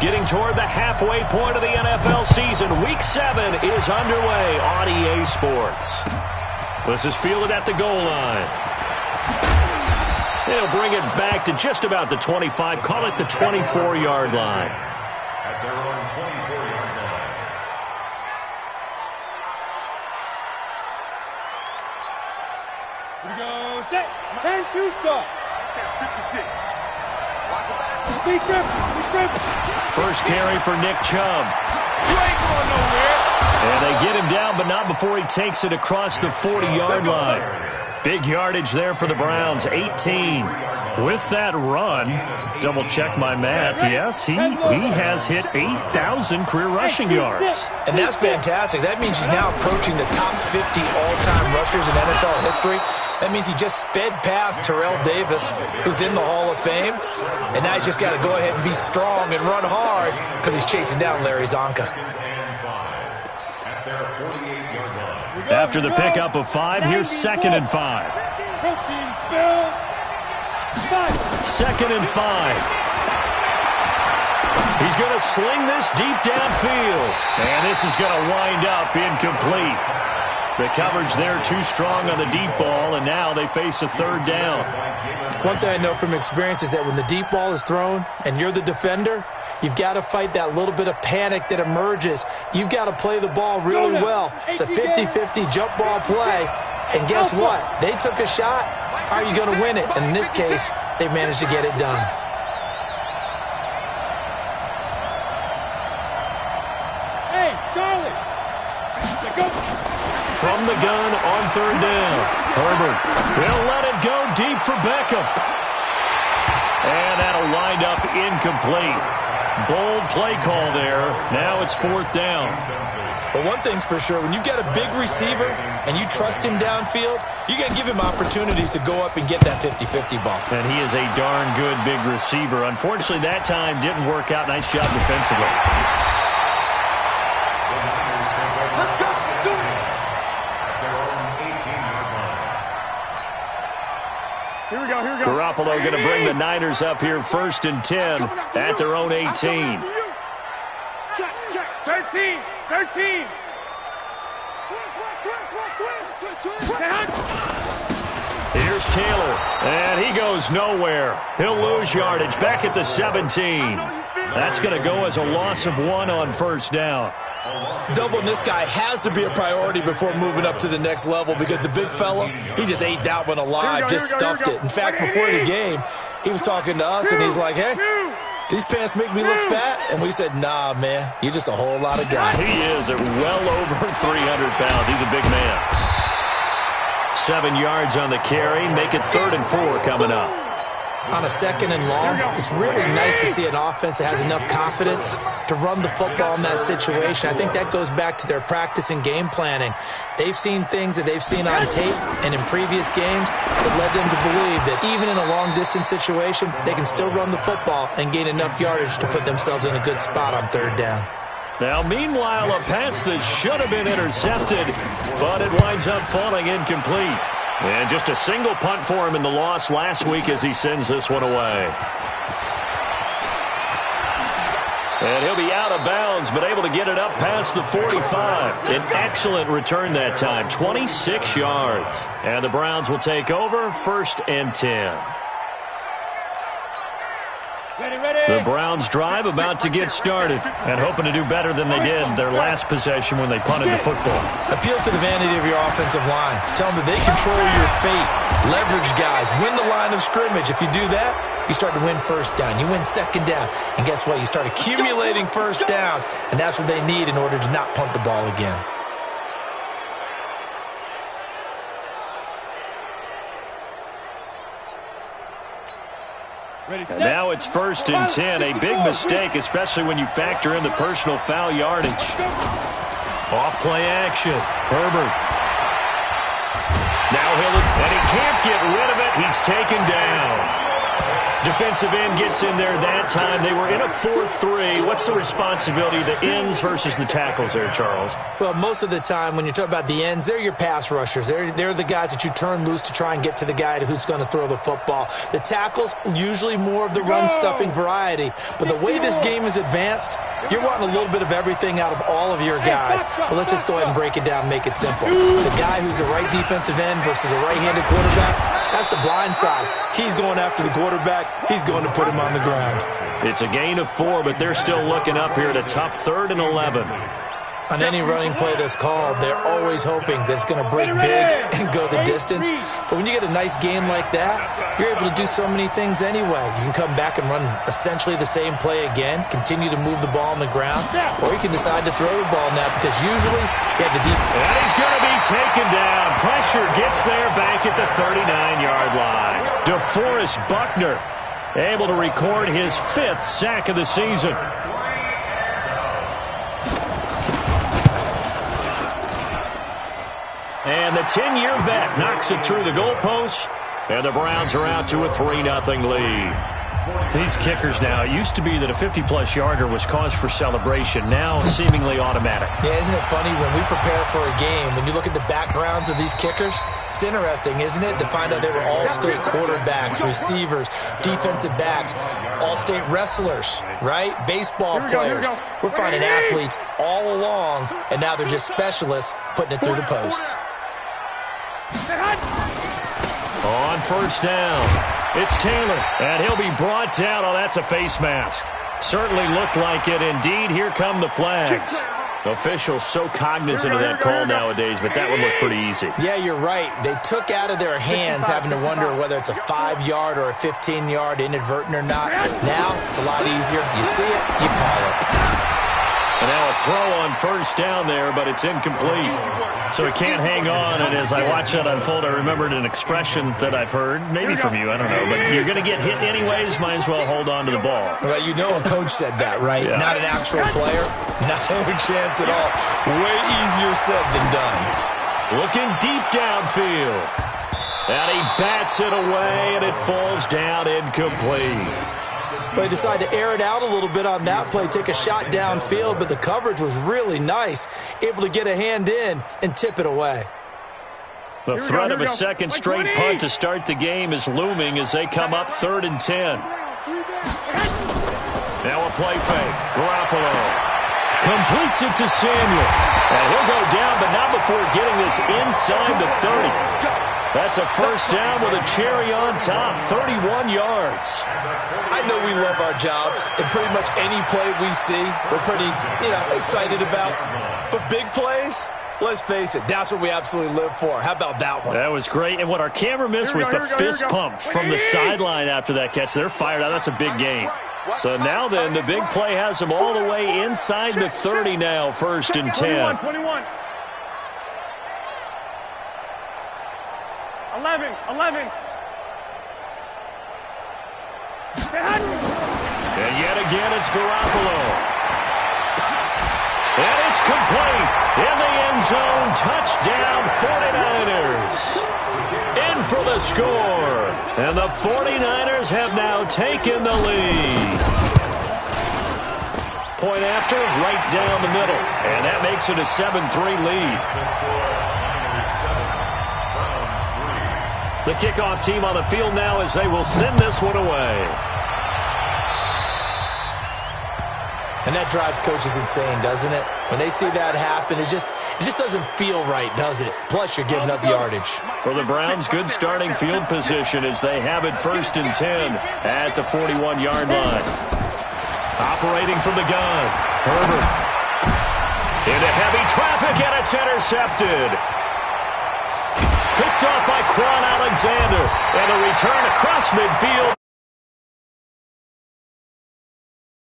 Getting toward the halfway point of the NFL season. Week 7 is underway on EA Sports. This is fielded at the goal line. They'll bring it back to just about the 25. Call it the 24-yard line. At their own 24-yard line. Here we go. Set. 10-2 start. 56. First carry for Nick Chubb. You ain't going nowhere. And they get him down, but not before he takes it across the 40-yard line. Big yardage there for the Browns, 18. With that run, double-check my math, yes, he has hit 8,000 career rushing yards. And that's fantastic. That means he's now approaching the top 50 all-time rushers in NFL history. That means he just sped past Terrell Davis, who's in the Hall of Fame. And now he's just got to go ahead and be strong and run hard because he's chasing down Larry Zonka. After the pickup of 5, here's 2nd and 5. 2nd and 5. He's going to sling this deep downfield. And this is going to wind up incomplete. The coverage there too strong on the deep ball, and now they face a 3rd down. One thing I know from experience is that when the deep ball is thrown and you're the defender, you've got to fight that little bit of panic that emerges. You've got to play the ball really well. It's a 50-50 jump ball play. And guess what? They took a shot. How are you going to win it? And in this case, they managed to get it done. Hey, Charlie. Go. From the gun on 3rd down. Herbert will let it go deep for Beckham. And that'll wind up incomplete. Bold play call there. Now it's 4th down. But one thing's for sure, when you've got a big receiver and you trust him downfield, you got to give him opportunities to go up and get that 50-50 ball. And he is a darn good big receiver. Unfortunately, that time didn't work out. Nice job defensively. Here we go. Garoppolo going to bring the Niners up here 1st and 10 at their own 18. Check. 13. Here's Taylor, and he goes nowhere. He'll lose yardage back at the 17. That's going to go as a loss of 1 on 1st down. Doubling this guy has to be a priority before moving up to the next level because the big fella, he just ate that one alive, just stuffed it. In fact, before the game, he was talking to us, and he's like, hey, these pants make me look fat. And we said, nah, man, you're just a whole lot of guy. He is at well over 300 pounds. He's a big man. 7 yards on the carry. Make it 3rd and 4 coming up. On a 2nd and long, it's really nice to see an offense that has enough confidence to run the football in that situation. I think that goes back to their practice and game planning. They've seen things that they've seen on tape and in previous games that led them to believe that even in a long-distance situation, they can still run the football and gain enough yardage to put themselves in a good spot on 3rd down. Now, meanwhile, a pass that should have been intercepted, but it winds up falling incomplete. And just a single punt for him in the loss last week as he sends this one away. And he'll be out of bounds, but able to get it up past the 45. An excellent return that time, 26 yards. And the Browns will take over 1st and 10. The Browns drive about to get started and hoping to do better than they did their last possession when they punted the football. Appeal to the vanity of your offensive line. Tell them that they control your fate. Leverage guys. Win the line of scrimmage. If you do that, you start to win 1st down. You win 2nd down. And guess what? You start accumulating 1st downs. And that's what they need in order to not punt the ball again. And now it's 1st and 10. A big mistake, especially when you factor in the personal foul yardage. Off play action. Herbert. Now and he can't get rid of it. He's taken down. Defensive end gets in there that time. They were in a 4-3. What's the responsibility of the ends versus the tackles there, Charles? Well, most of the time when you talk about the ends, they're your pass rushers. They're the guys that you turn loose to try and get to the guy who's going to throw the football. The tackles, usually more of the run-stuffing variety. But the way this game is advanced, you're wanting a little bit of everything out of all of your guys. But let's just go ahead and break it down and make it simple. The guy who's the right defensive end versus a right-handed quarterback, that's the blind side. He's going after the quarterback. He's going to put him on the ground. It's a gain of 4, but they're still looking up here at a tough 3rd and 11. On any running play that's called, they're always hoping that it's going to break big and go the distance. But when you get a nice game like that, you're able to do so many things anyway. You can come back and run essentially the same play again, continue to move the ball on the ground, or you can decide to throw the ball now because usually you have the deep. And he's going to be taken down. Pressure gets there back at the 39-yard line. DeForest Buckner able to record his 5th sack of the season. And the 10-year vet knocks it through the goalpost, and the Browns are out to a 3-0 lead. These kickers now, it used to be that a 50-plus yarder was cause for celebration, now seemingly automatic. Yeah, isn't it funny when we prepare for a game, when you look at the backgrounds of these kickers, it's interesting, isn't it, to find out they were all-state quarterbacks, receivers, defensive backs, all-state wrestlers, right? Baseball players. We're finding athletes all along, and now they're just specialists putting it through the posts. On first down, it's Taylor, and he'll be brought down. Oh, that's a face mask. Certainly looked like it. Indeed, here come the flags. Officials so cognizant of that call nowadays, but that would look pretty easy. Yeah, you're right. They took out of their hands having to wonder whether it's a 5-yard or a 15-yard inadvertent or not. Now, it's a lot easier. You see it, you call it. And now a throw on first down there, but it's incomplete. So it can't hang on, and as I watch that unfold, I remembered an expression that I've heard, maybe from you, I don't know, but you're going to get hit anyways, might as well hold on to the ball. Well, you know a coach said that, right? Yeah. Not an actual player. No chance at all. Way easier said than done. Looking deep downfield. And he bats it away, and it falls down incomplete. They decided to air it out a little bit on that play, take a shot downfield, but the coverage was really nice, able to get a hand in and tip it away. The threat of a second straight punt to start the game is looming as they come up 3rd and 10. Now a play fake. Garoppolo completes it to Samuel. And he'll go down, but not before getting this inside the 30. That's a first down with a cherry on top, 31 yards. I know we love our jobs, and pretty much any play we see, we're pretty, excited about. But big plays, let's face it, that's what we absolutely live for. How about that one? That was great, and what our camera missed was the fist pump from the sideline after that catch. They're fired out. That's a big game. So now then, the big play has them all the way inside the 30 now, 1st and 10. 21. 11. And yet again, it's Garoppolo. And it's complete. In the end zone, touchdown 49ers. In for the score. And the 49ers have now taken the lead. Point after, right down the middle. And that makes it a 7-3 lead. The kickoff team on the field now as they will send this one away. And that drives coaches insane, doesn't it? When they see that happen, it just doesn't feel right, does it? Plus, you're giving up yardage. For the Browns, good starting field position as they have it 1st and 10 at the 41-yard line. Operating from the gun, Herbert. Into heavy traffic, and it's intercepted. Picked off by Quan Alexander. And a return across midfield.